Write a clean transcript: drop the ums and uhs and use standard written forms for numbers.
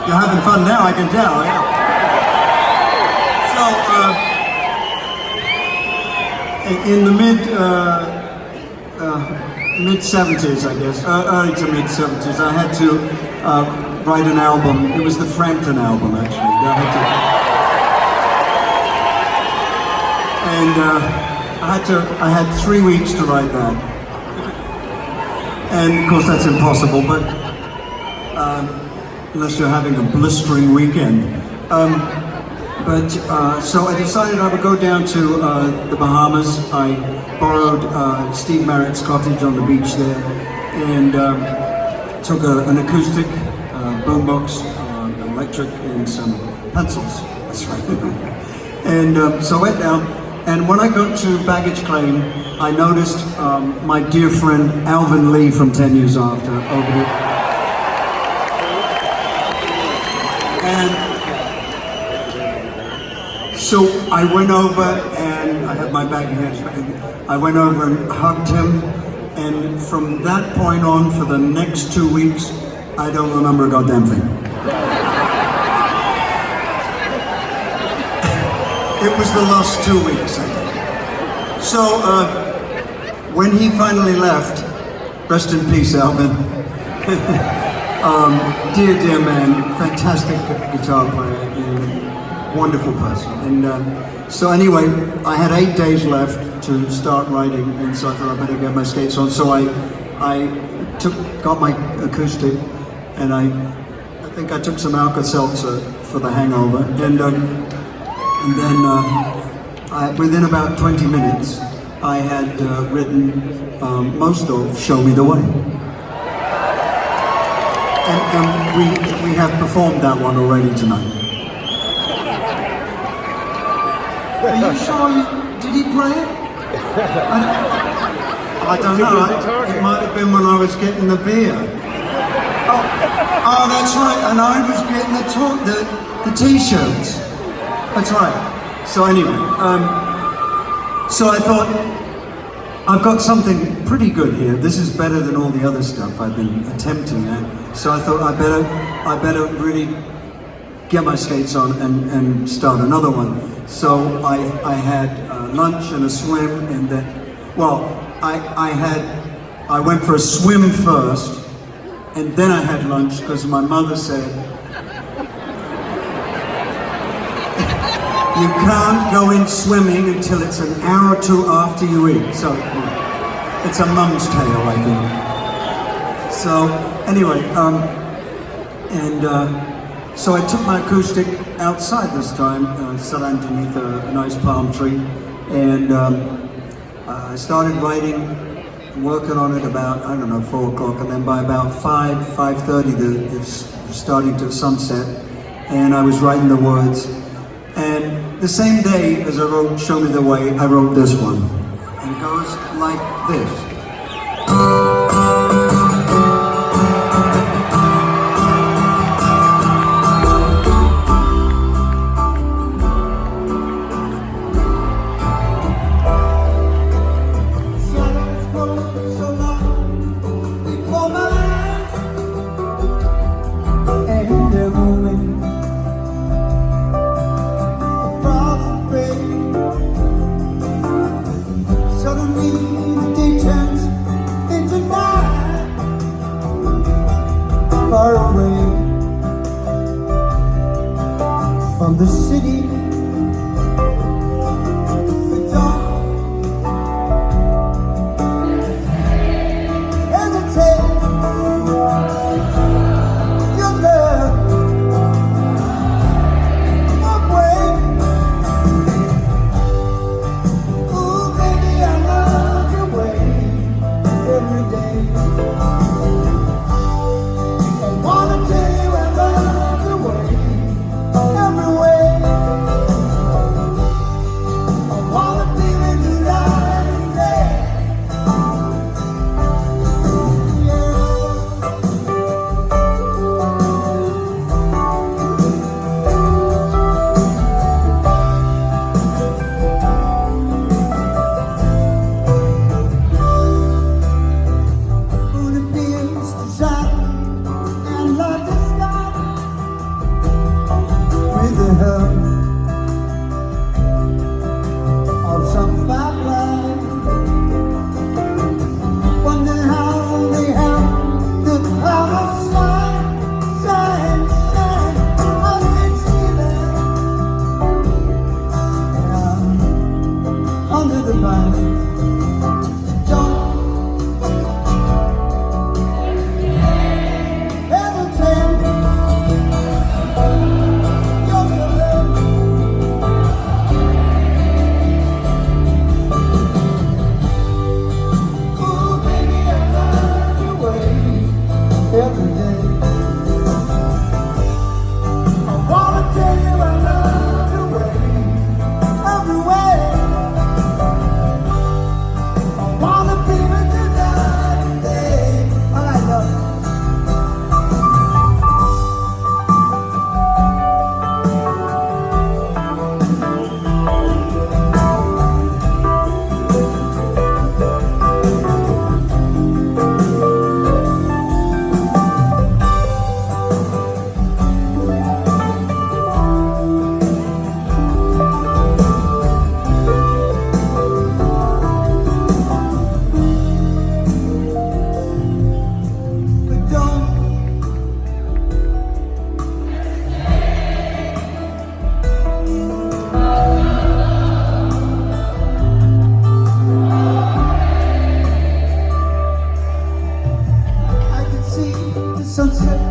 you're having fun now, I can tell, yeah. So, in the mid-70s, I guess, early to mid-70s, I had to write an album. It was the Frampton album, actually. I had 3 weeks to write that. And of course that's impossible, but unless you're having a blistering weekend. So I decided I would go down to the Bahamas. I borrowed Steve Merritt's cottage on the beach there, and took an acoustic boombox, electric, and some pencils. That's right. And so I went down, and when I got to baggage claim, I noticed my dear friend Alvin Lee from 10 Years After over there. And so I went over, and I had my bag in hand. I went over and hugged him, and from that point on, for the next 2 weeks, I don't remember a goddamn thing. It was the last 2 weeks, I think. So, when he finally left, rest in peace, Alvin. Dear man, fantastic guitar player and wonderful person. And so anyway, I had 8 days left to start writing, and so I thought I better get my skates on. So I got my acoustic, and I think I took some Alka-Seltzer for the hangover, and then within about 20 minutes, I had written most of "Show Me the Way," and we have performed that one already tonight. Are you sure? Did he play it? I don't know. It might have been when I was getting the beer. Oh, that's right. And I was getting the t-shirts. That's right. So anyway, so I thought, I've got something pretty good here. This is better than all the other stuff I've been attempting at. So I thought I better really get my skates on and start another one. So I had lunch and a swim, and then, well, I went for a swim first, and then I had lunch because my mother said, you can't go in swimming until it's an hour or two after you eat. So it's a mum's tale, I think. So anyway, so I took my acoustic outside this time, sat underneath a nice palm tree, and I started writing, working on it about, I don't know, 4 o'clock, and then by about 5:30, it's starting to sunset, and I was writing the words. And the same day as I wrote "Show Me the Way," I wrote this one. And it goes like this. Far away from the city, the dark hesitate, your love away. Ooh, baby, I love your way every day. Be sunset